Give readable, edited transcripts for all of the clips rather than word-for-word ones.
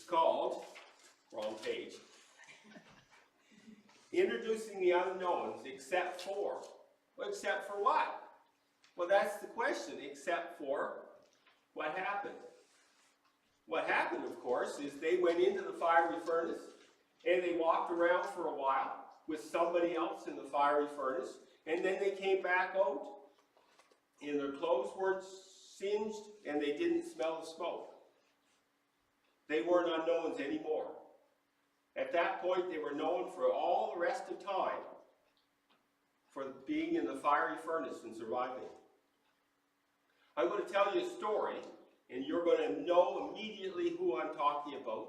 called, wrong page, Introducing the Unknowns Except For. Well, except for what? Well, that's the question, except for what happened. What happened, of course, is they went into the fiery furnace and they walked around for a while with somebody else in the fiery furnace, and then they came back out and their clothes weren't singed and they didn't smell the smoke. They weren't unknowns anymore. At that point, they were known for all the rest of time for being in the fiery furnace and surviving. I'm going to tell you a story, and you're going to know immediately who I'm talking about.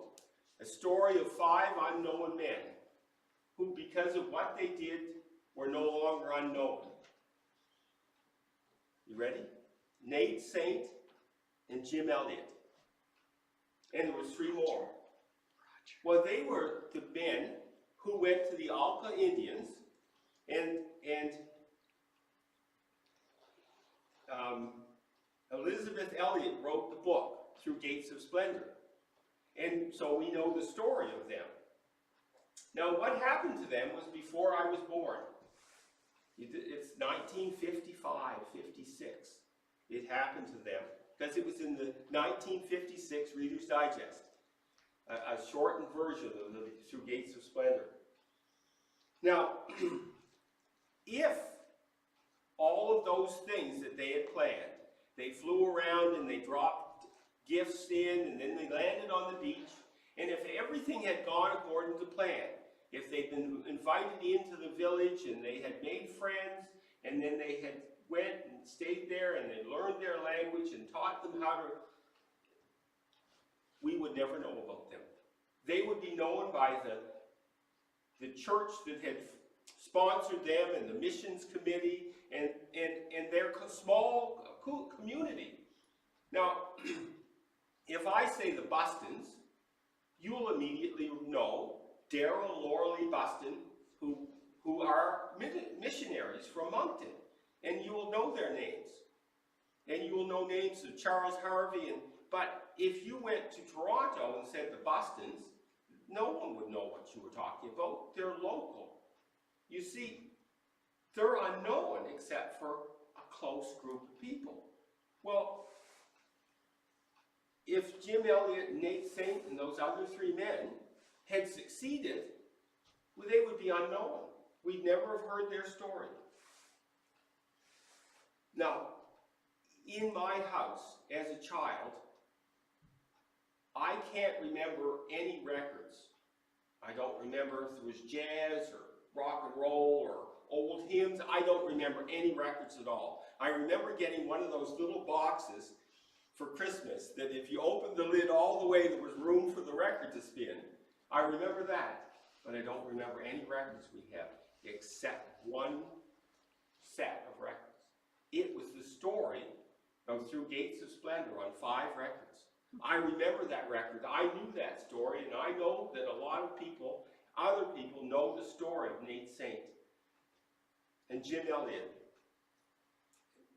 A story of 5 unknown men who, because of what they did, were no longer unknown. You ready? Nate Saint and Jim Elliot. And there was 3 more. Well, they were the men who went to the Alka Indians and Elizabeth Elliot wrote the book, Through Gates of Splendor. And so we know the story of them. Now, what happened to them was before I was born. It's 1955, 56. It happened to them because it was in the 1956 Reader's Digest, a shortened version of the Through Gates of Splendor. Now, if all of those things that they had planned, they flew around and they dropped gifts in and then they landed on the beach, and if everything had gone according to plan, if they'd been invited into the village and they had made friends and then they had went and stayed there and they learned their language and taught them how to, we would never know about them. They would be known by the church that had sponsored them and the missions committee and their small community. Now, if I say the Bustons, you'll immediately know Daryl and Lauralee Buston, who are missionaries from Moncton, and you will know their names. And you will know names of Charles Harvey, but if you went to Toronto and said the Bustons, no one would know what you were talking about. They're local. You see, they're unknown except for a close group of people. Well, if Jim Elliot, Nate Saint, and those other 3 men had succeeded, well, they would be unknown. We'd never have heard their story. Now, in my house as a child, I can't remember any records. I don't remember if it was jazz or rock and roll or old hymns. I don't remember any records at all. I remember getting one of those little boxes for Christmas that if you opened the lid all the way, there was room for the record to spin. I remember that, but I don't remember any records we have except one set of records. It was the story of Through Gates of Splendor on 5 records. I remember that record. I knew that story, and I know that a lot of people, other people, know the story of Nate Saint and Jim Elliot.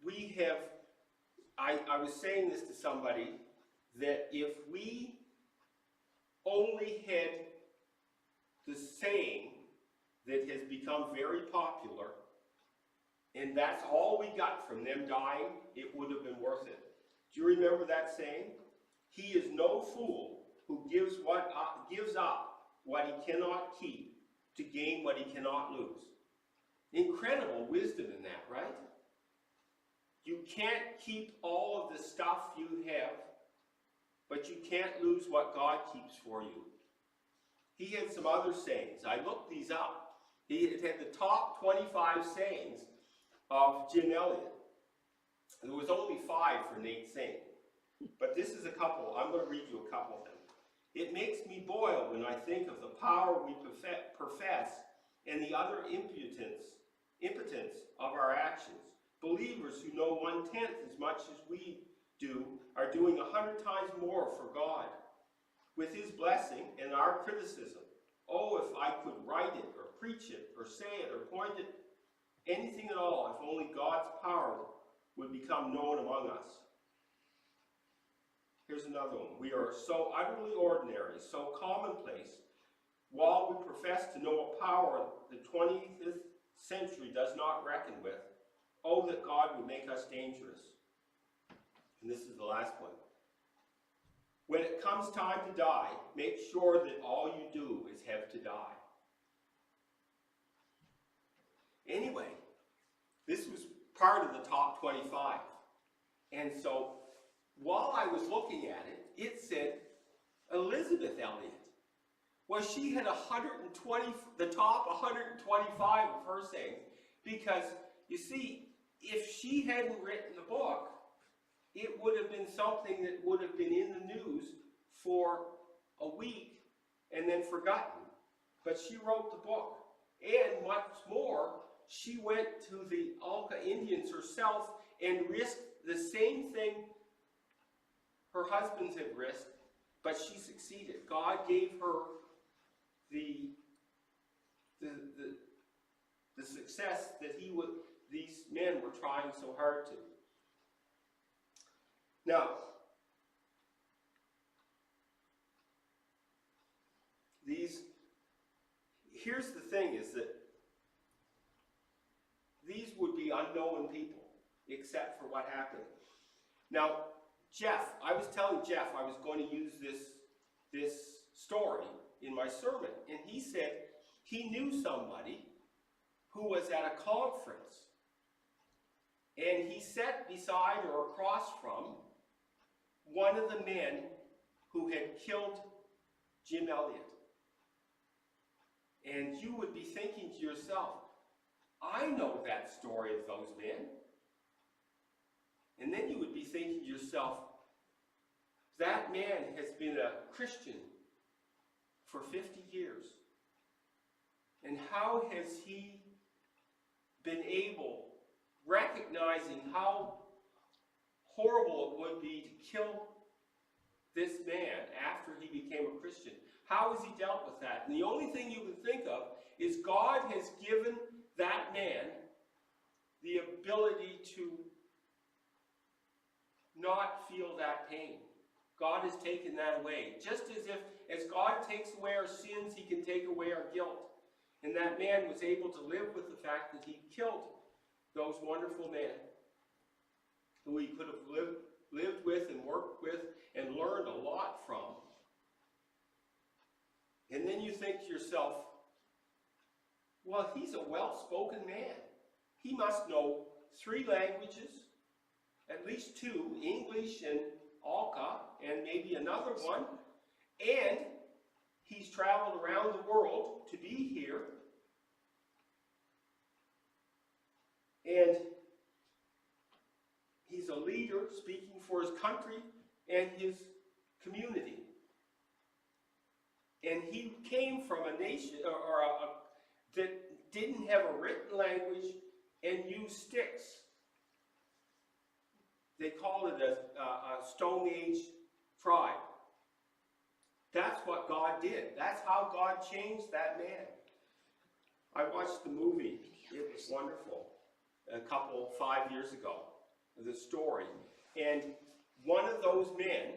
We have, I was saying this to somebody, that if we only had the saying that has become very popular, and that's all we got from them dying, it would have been worth it. Do you remember that saying? He is no fool who gives up what he cannot keep to gain what he cannot lose. Incredible wisdom in that, right? You can't keep all of the stuff you have, but you can't lose what God keeps for you. He had some other sayings. I looked these up. He had the top 25 sayings of Jim Elliot. There was only 5 for Nate Saint. But this is a couple. I'm going to read you a couple of them. It makes me boil when I think of the power we profess and the utter impotence of our actions. Believers who know 1/10 as much as we do are doing 100 times more for God. With his blessing and our criticism. Oh, if I could write it or preach it or say it or point it, anything at all, if only God's power would become known among us. Here's here's another one. We are so utterly ordinary, so commonplace, while we profess to know a power the 20th century does not reckon with. Oh, that God would make us dangerous. And this is the last one. When it comes time to die, make sure that all you do is have to die. Anyway, this was part of the top 25. And so, while I was looking at it, it said Elisabeth Elliot. Well, she had the top 125 of her sayings, because, you see, if she hadn't written the book, it would have been something that would have been in the news for a week and then forgotten. But she wrote the book. And much more, she went to the Auca Indians herself and risked the same thing her husbands had risked, but she succeeded. God gave her the success that these men were trying so hard to. Now, here's the thing, is that these would be unknown people, except for what happened. Now, Jeff, I was telling Jeff I was going to use this story in my sermon, and he said he knew somebody who was at a conference, and he sat beside or across from one of the men who had killed Jim Elliot. And you would be thinking to yourself, I know that story of those men. And then you would be thinking to yourself, that man has been a Christian for 50 years. And how has he been able, recognizing how horrible it would be to kill this man after he became a Christian? How has he dealt with that? And the only thing you can think of is God has given that man the ability to not feel that pain. God has taken that away. Just as God takes away our sins, he can take away our guilt. And that man was able to live with the fact that he killed those wonderful men who he could have lived with and worked with and learned a lot from. And then you think to yourself, well, he's a well-spoken man. He must know 3 languages, at least 2, English and Auca, and maybe another one. And he's traveled around the world to be here. And he's a leader speaking for his country and his community. And he came from a nation that didn't have a written language and used sticks. They call it a Stone Age tribe. That's what God did. That's how God changed that man. I watched the movie. It was wonderful. 5 years ago, the story. And one of those men,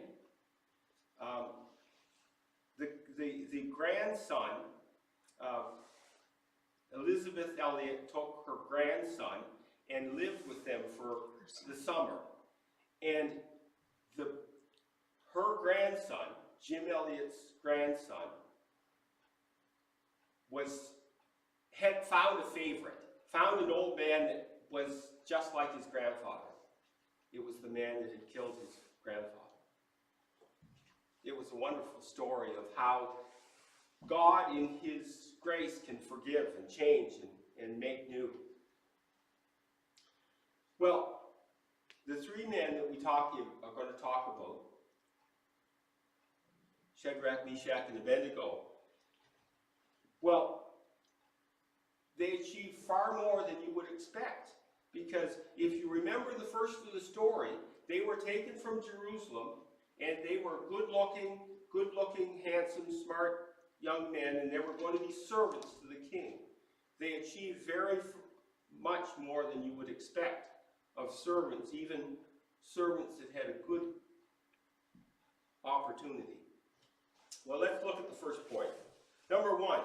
the grandson, Elisabeth Elliot took her grandson and lived with them for the summer. And her grandson, Jim Elliot's grandson, had found a favorite, found an old man that was just like his grandfather. It was the man that had killed his grandfather. It was a wonderful story of how God in his grace can forgive and change and make new. Well, the 3 men that are going to talk about, Shadrach, Meshach, and Abednego, well, they achieved far more than you would expect. Because if you remember the first of the story, they were taken from Jerusalem, and they were good-looking, handsome, smart young men, and they were going to be servants to the king. They achieved very much more than you would expect of servants, even servants that had a good opportunity. Well, let's look at the first point. Number one,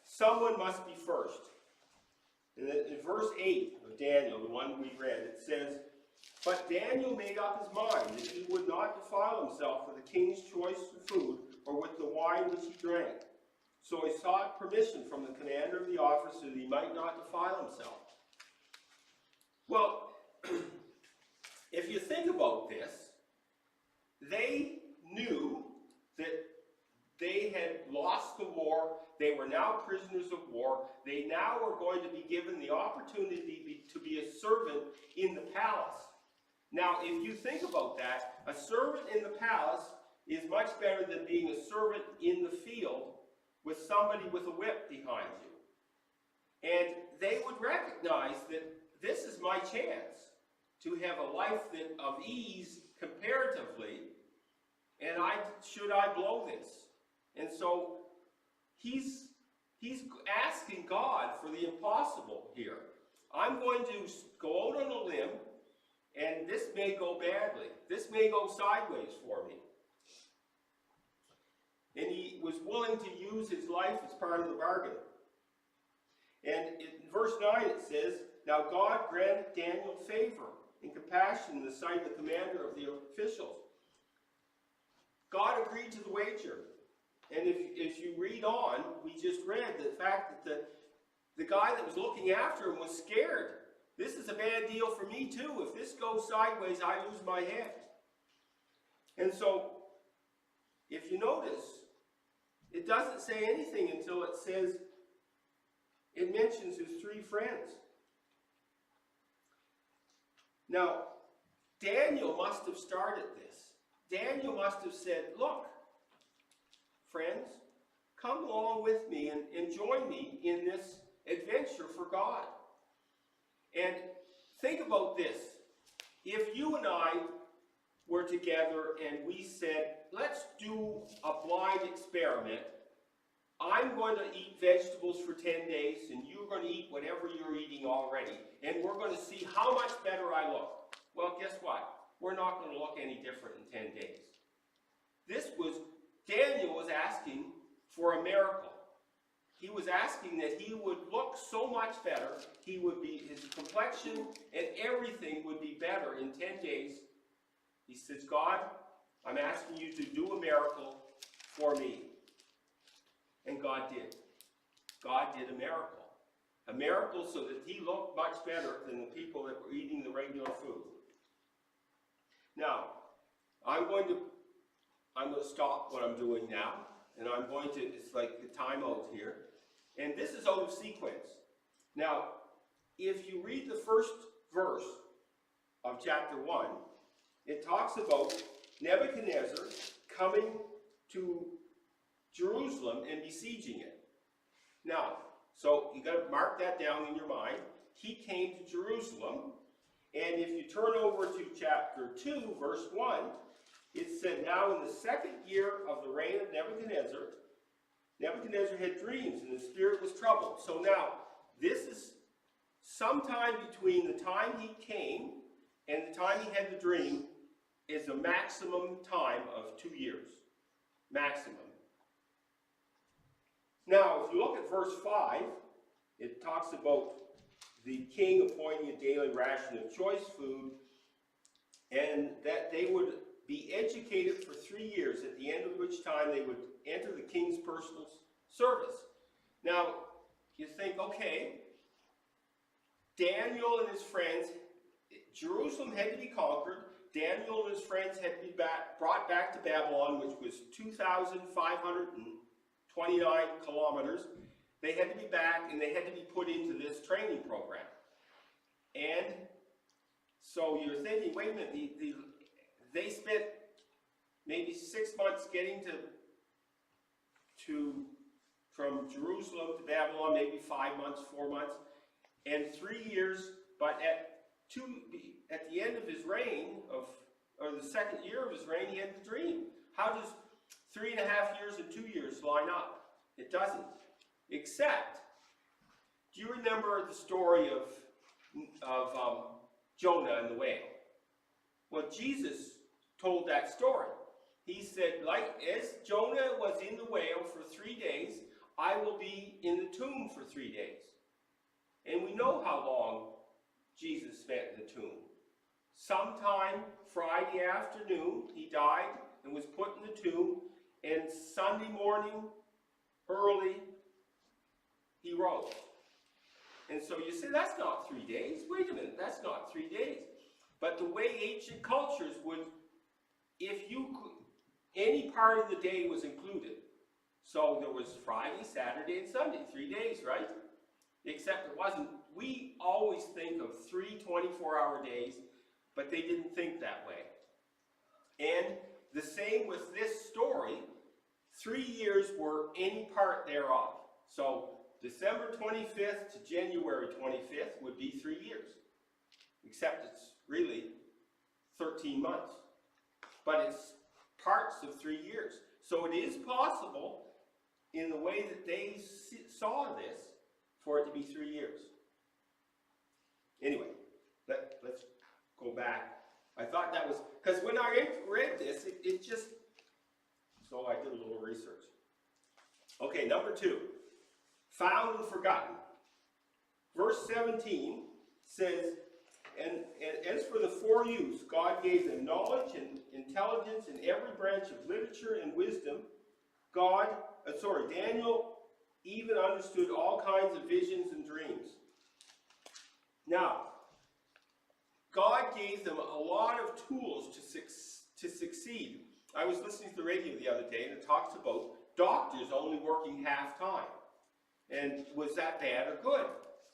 someone must be first. In verse 8 of Daniel, the one we read, it says, "But Daniel made up his mind that he would not defile himself with the king's choice food or with the wine which he drank. So he sought permission from the commander of the office so that he might not defile himself." Well, if you think about this, they knew that they had lost the war. They were now prisoners of war. They now were going to be given the opportunity to be a servant in the palace. Now, if you think about that, a servant in the palace is much better than being a servant in the field with somebody with a whip behind you. And they would recognize that this is my chance to have a life of ease comparatively, and should I blow this? And so he's asking God for the impossible here. I'm going to go out on a limb, and this may go badly. This may go sideways for me. And he was willing to use his life as part of the bargain. And in verse 9 it says, "Now God granted Daniel favor and compassion in the sight of the commander of the officials." God agreed to the wager. And if you read on, we just read the fact that the guy that was looking after him was scared. This is a bad deal for me too. If this goes sideways, I lose my head. And so, if you notice, it doesn't say anything until it mentions his three friends. Now, Daniel must have started this. Daniel must have said, "Look, friends, come along with me and join me in this adventure for God." And think about this. If you and I were together and we said, "Let's do a blind experiment. I'm going to eat vegetables for 10 days and you're going to eat whatever you're eating already. And we're going to see how much better I look." Well, guess what? We're not going to look any different in 10 days. Daniel was asking for a miracle. He was asking that he would look so much better, his complexion and everything would be better in 10 days. He says, "God, I'm asking you to do a miracle for me." And God did. God did a miracle. A miracle so that he looked much better than the people that were eating the regular food. Now, I'm going to stop what I'm doing now, and it's like the timeout here. And this is out of sequence. Now, if you read the first verse of chapter 1, it talks about Nebuchadnezzar coming to Jerusalem and besieging it. Now, so you got to mark that down in your mind. He came to Jerusalem, and if you turn over to chapter 2, verse 1, it said, "Now in the second year of the reign of Nebuchadnezzar, Nebuchadnezzar had dreams, and his spirit was troubled." So now, this is sometime between the time he came and the time he had the dream is a maximum time of 2 years. Maximum. Now, if you look at verse 5, it talks about the king appointing a daily ration of choice food, and that they would be educated for 3 years, at the end of which time they would enter the king's personal service. Now, you think, okay, Daniel and his friends, Jerusalem had to be conquered. Daniel and his friends had to be brought back to Babylon, which was 2,529 kilometers. They had to be back, and they had to be put into this training program. And so you're thinking, wait a minute, they spent maybe 6 months getting from Jerusalem to Babylon, maybe 5 months, 4 months, and 3 years, but at the end of his reign, or the second year of his reign, he had the dream. How does 3.5 years and 2 years line up? It doesn't. Except, do you remember the story of Jonah and the whale? Well, Jesus told that story. he said, like as Jonah was in the whale for 3 days, I will be in the tomb for 3 days. And we know how long Jesus spent in the tomb. Sometime Friday afternoon, he died and was put in the tomb, and Sunday morning, early, he rose. And so you say, that's not 3 days. Wait a minute, that's not 3 days. But the way ancient cultures would, if you could, any part of the day was included. So there was Friday, Saturday, and Sunday, 3 days, right? Except it wasn't. We always think of 3 24-hour days, but they didn't think that way. And the same with this story, 3 years were any part thereof. So December 25th to January 25th would be 3 years. Except it's really 13 months. But it's parts of 3 years. So it is possible, in the way that they saw this, for it to be 3 years. Anyway, let's go back. I thought that was, because when I read this, it just, so I did a little research. Okay, number 2, found and forgotten. Verse 17 says, and as for the 4 youths, God gave them knowledge and intelligence in every branch of literature and wisdom. Daniel even understood all kinds of visions and dreams. Now, God gave them a lot of tools to succeed. I was listening to the radio the other day, and it talks about doctors only working half-time. And was that bad or good?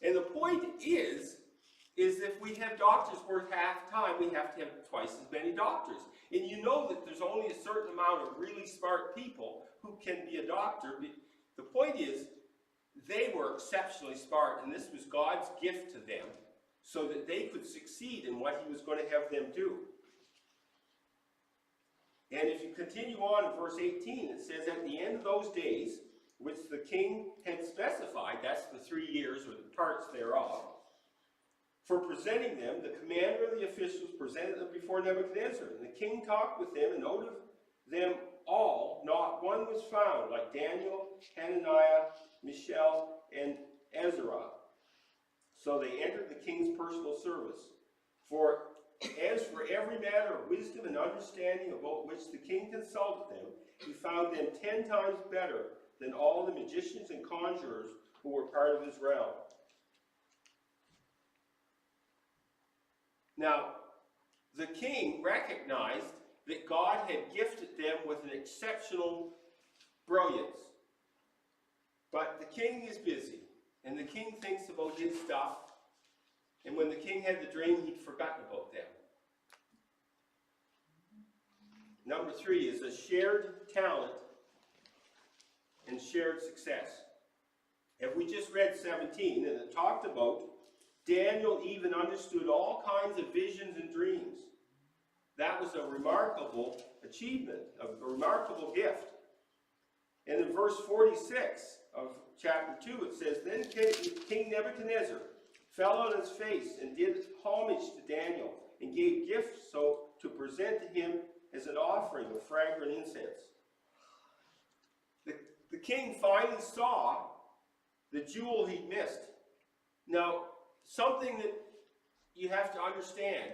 And the point is if we have doctors work half-time, we have to have twice as many doctors. And you know that there's only a certain amount of really smart people who can be a doctor. The point is, they were exceptionally smart, and this was God's gift to them so that they could succeed in what he was going to have them do. And if you continue on in verse 18, it says, at the end of those days, which the king had specified, that's the 3 years or the parts thereof, for presenting them, the commander of the officials presented them before Nebuchadnezzar. And the king talked with them, and out of them all, not one was found, like Daniel, Hananiah, Mishael, and Azariah. So they entered the king's personal service. As for every matter of wisdom and understanding about which the king consulted them, he found them 10 times better than all the magicians and conjurers who were part of his realm. Now, the king recognized that God had gifted them with an exceptional brilliance. But the king is busy, and the king thinks about his stuff, and when the king had the dream, he'd forgotten about them. Number 3 is a shared talent and shared success. If we just read 17, and it talked about Daniel even understood all kinds of visions and dreams. That was a remarkable achievement, a remarkable gift. And in verse 46 of chapter 2, it says, then King Nebuchadnezzar fell on his face and did homage to Daniel and gave gifts so to present to him as an offering of fragrant incense. The king finally saw the jewel he'd missed. Now, something that you have to understand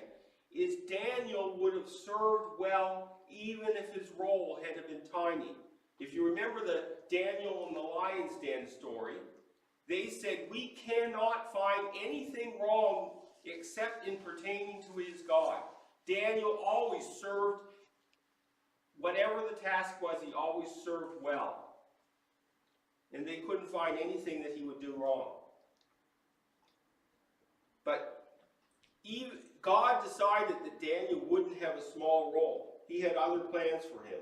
is Daniel would have served well even if his role had been tiny. If you remember the Daniel and the lion's den story, they said, we cannot find anything wrong except in pertaining to his God. Daniel always served, whatever the task was, he always served well. And they couldn't find anything that he would do wrong. But God decided that Daniel wouldn't have a small role. He had other plans for him.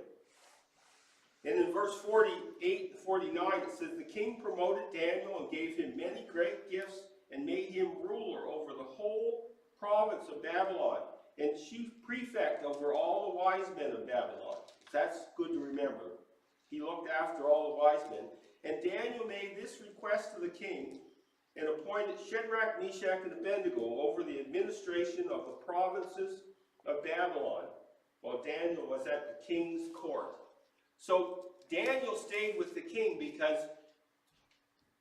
And in verse 48 and 49, it says, the king promoted Daniel and gave him many great gifts and made him ruler over the whole province of Babylon and chief prefect over all the wise men of Babylon. That's good to remember. He looked after all the wise men. And Daniel made this request to the king and appointed Shadrach, Meshach, and Abednego over the administration of the provinces of Babylon. while Daniel was at the king's court. So Daniel stayed with the king because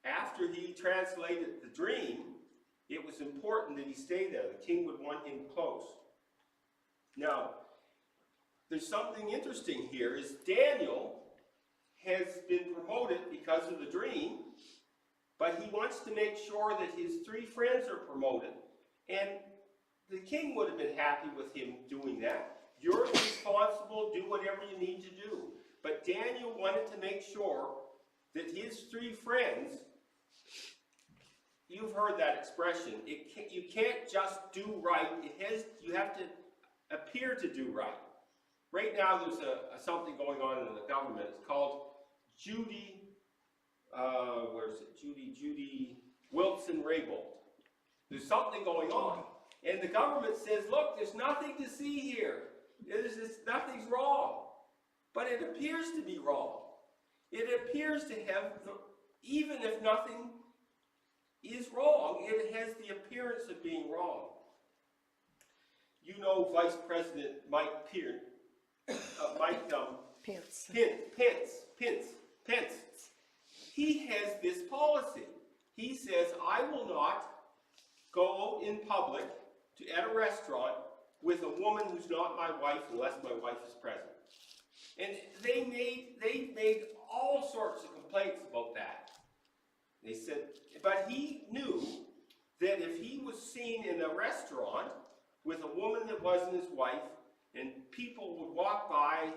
after he translated the dream, it was important that he stay there. The king would want him close. Now, there's something interesting here, is Daniel has been promoted because of the dream, but he wants to make sure that his 3 friends are promoted. And the king would have been happy with him doing that. You're responsible, do whatever you need to do. But Daniel wanted to make sure that his 3 friends, you've heard that expression, you can't just do right, you have to appear to do right. Right now there's something going on in the government. It's called Judy Wilson-Raybould. There's something going on. And the government says, look, there's nothing to see here. Nothing's wrong. But it appears to be wrong. It appears to have, even if nothing is wrong, it has the appearance of being wrong. You know Vice President Mike Pence. He has this policy. He says, I will not go in public at a restaurant with a woman who's not my wife unless my wife is present. And they made all sorts of complaints about that. They said, but he knew that if he was seen in a restaurant with a woman that wasn't his wife, and people would walk by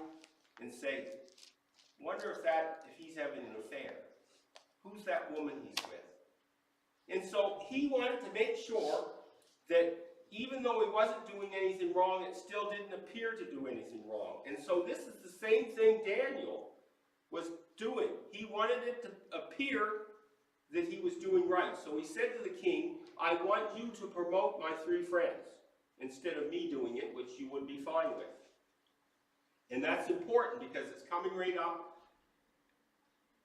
and say, wonder if he's having an affair. Who's that woman he's with? And so he wanted to make sure that even though he wasn't doing anything wrong, it still didn't appear to do anything wrong. And so this is the same thing Daniel was doing. He wanted it to appear that he was doing right. So he said to the king, I want you to promote my 3 friends instead of me doing it, which you would be fine with. And that's important because it's coming right up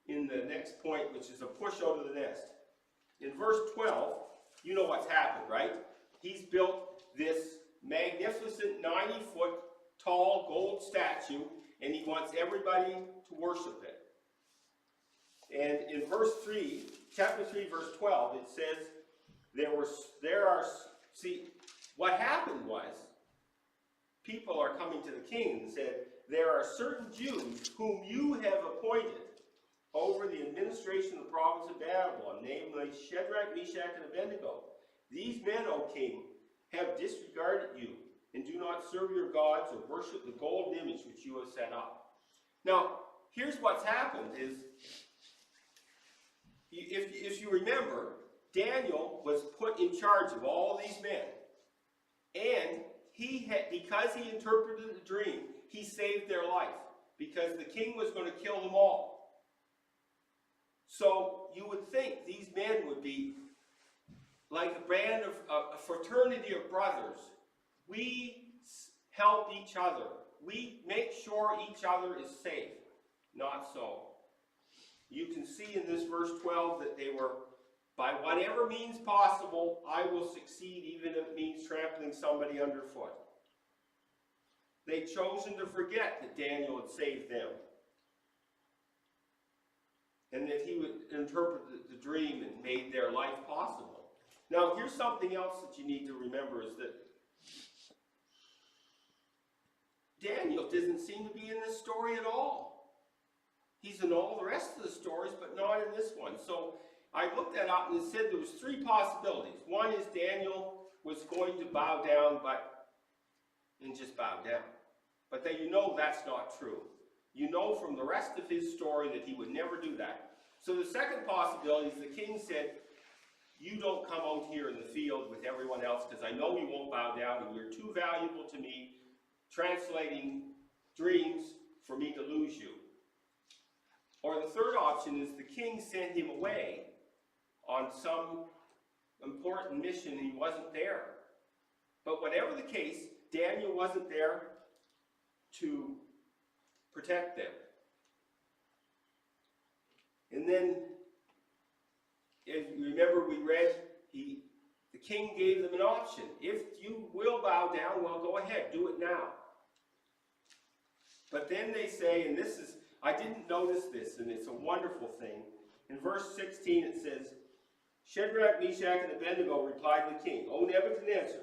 in the next point, which is a push out of the nest. In verse 12, you know what's happened, right? He's built this magnificent 90-foot tall gold statue, and he wants everybody to worship it. And in chapter 3, verse 12, it says, what happened was, people are coming to the king and said, there are certain Jews whom you have appointed over the administration of the province of Babylon, namely Shadrach, Meshach, and Abednego. These men, O king, have disregarded you, and do not serve your gods or worship the golden image which you have set up. Now, here's what's happened is, if you remember, Daniel was put in charge of all these men. And because he interpreted the dream, he saved their life. Because the king was going to kill them all. So you would think these men would be like a band of a fraternity of brothers. We help each other. We make sure each other is safe. Not so. You can see in this verse 12 that they were, by whatever means possible, I will succeed even if it means trampling somebody underfoot. They'd chosen to forget that Daniel had saved them. And that he would interpret the dream and made their life possible. Now, here's something else that you need to remember is that Daniel doesn't seem to be in this story at all. He's in all the rest of the stories, but not in this one. So I looked that up and it said there was 3 possibilities. One is Daniel was going to bow down and just bow down. But then you know that's not true. You know from the rest of his story that he would never do that. So the second possibility is the king said, you don't come out here in the field with everyone else because I know you won't bow down and you're too valuable to me translating dreams for me to lose you. Or the third option is the king sent him away on some important mission and he wasn't there. But whatever the case, Daniel wasn't there to protect them. And then, if you remember we read, the king gave them an option. If you will bow down, well, go ahead, do it now. But then they say, and this is, I didn't notice this, and it's a wonderful thing. In verse 16 it says, Shadrach, Meshach, and Abednego replied to the king, O Nebuchadnezzar,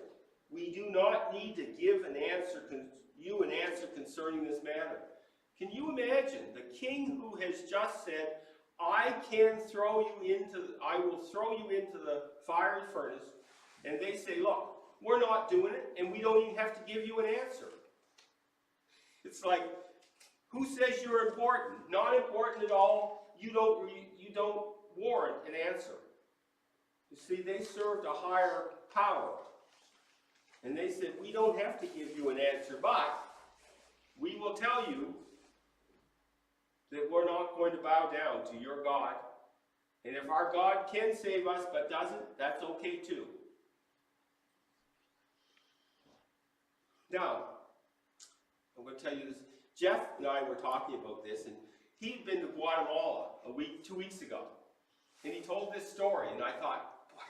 we do not need to give you an answer concerning this matter. Can you imagine the king who has just said, I will throw you into the fiery furnace, and they say, look, we're not doing it, and we don't even have to give you an answer. It's like, who says you're important? Not important at all. You don't warrant an answer. You see, they served a higher power. And they said, we don't have to give you an answer, but we will tell you that we're not going to bow down to your God. And if our God can save us but doesn't, that's okay too. Now, I'm going to tell you this. Jeff and I were talking about this, and he'd been to Guatemala 2 weeks ago. And he told this story, and I thought, boy,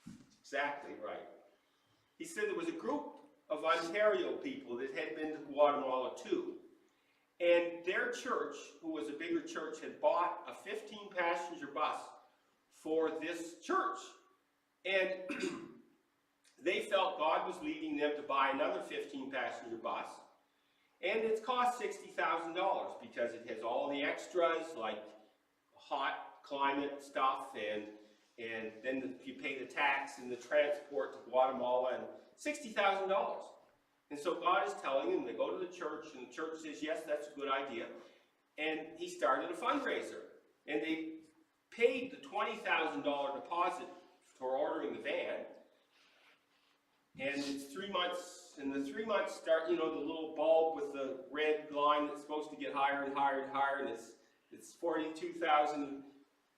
that's exactly right. He said there was a group of Ontario people that had been to Guatemala too. And their church, who was a bigger church, had bought a 15-passenger bus for this church. And they felt God was leading them to buy another 15-passenger bus. And it's cost $60,000 because it has all the extras like hot climate stuff, and then you pay the tax and the transport to Guatemala, and $60,000. And so God is telling them, they go to the church, and the church says, yes, that's a good idea. And he started a fundraiser. And they paid the $20,000 deposit for ordering the van. And it's 3 months, and the 3 months start, the little bulb with the red line that's supposed to get higher and higher and higher, and it's 42,000,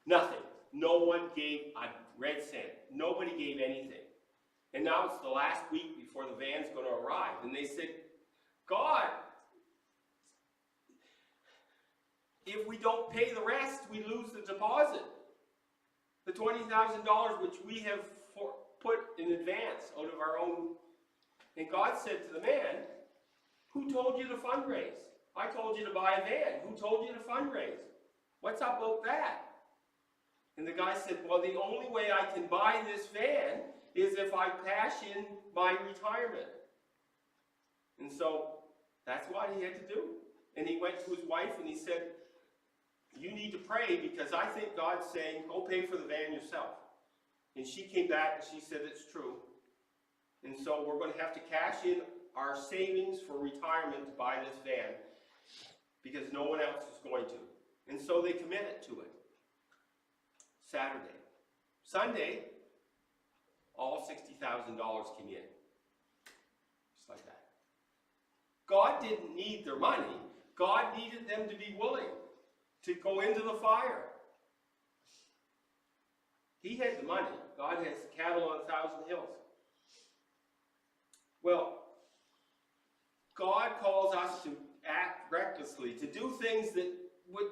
nothing. No one gave a red cent. Nobody gave anything. And now it's the last week before the van's going to arrive. And they said, God, if we don't pay the rest, we lose the deposit. The $20,000 which we have put in advance out of our own. And God said to the man, who told you to fundraise? I told you to buy a van. Who told you to fundraise? What's up about that? And the guy said, well, the only way I can buy this van is if I cash in my retirement. And so that's what he had to do. And he went to his wife and he said, you need to pray because I think God's saying, go pay for the van yourself. And she came back and she said, it's true. And so we're going to have to cash in our savings for retirement to buy this van because no one else is going to. And so they committed to it. Saturday. Sunday, all $60,000 came in. Just like that. God didn't need their money. God needed them to be willing to go into the fire. He had the money. God has the cattle on 1,000 hills. Well, God calls us to act recklessly, to do things that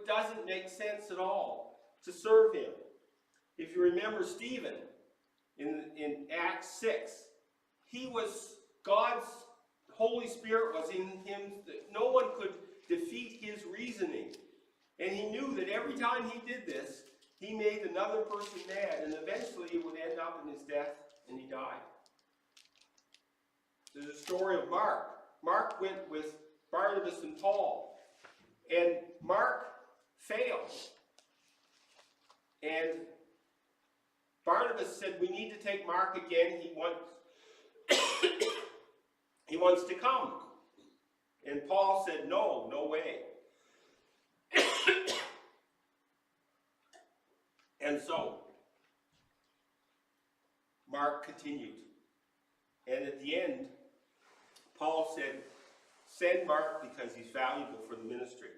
doesn't make sense at all, to serve Him. If you remember Stephen in Acts 6, God's Holy Spirit was in him. No one could defeat his reasoning. And he knew that every time he did this, he made another person mad, and eventually it would end up in his death, and he died. There's a story of Mark. Mark went with Barnabas and Paul, and Mark failed. And Barnabas said, we need to take Mark again. He wants to come. And Paul said, no, no way. And so, Mark continued. And at the end, Paul said, send Mark because he's valuable for the ministry.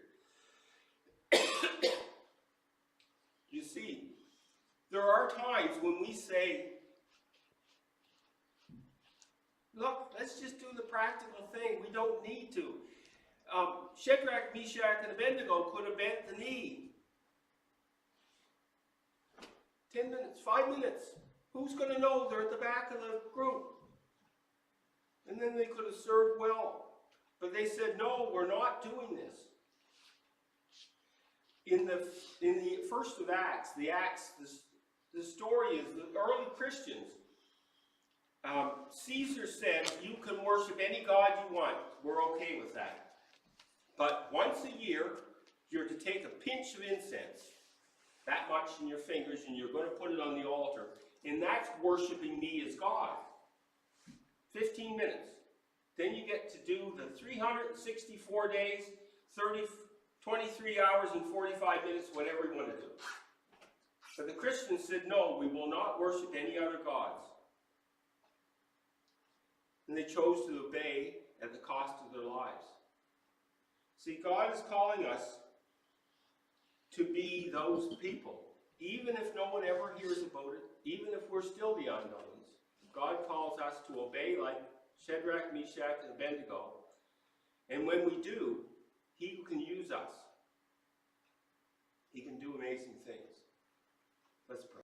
You see, there are times when we say, look, let's just do the practical thing. We don't need to. Shadrach, Meshach, and Abednego could have bent the knee. 10 minutes, 5 minutes. Who's going to know? They're at the back of the group. And then they could have served well. But they said, no, we're not doing this. In the first of Acts, the story is the early Christians. Caesar said, you can worship any god you want. We're okay with that. But once a year, you're to take a pinch of incense, that much in your fingers, and you're going to put it on the altar. And that's worshiping me as God. 15 minutes. Then you get to do the 364 days, 23 hours and 45 minutes, whatever you want to do. But the Christians said, no, we will not worship any other gods. And they chose to obey at the cost of their lives. See, God is calling us to be those people. Even if no one ever hears about it, even if we're still the unknowns, God calls us to obey like Shadrach, Meshach, and Abednego. And when we do, He can use us. He can do amazing things. Let's pray.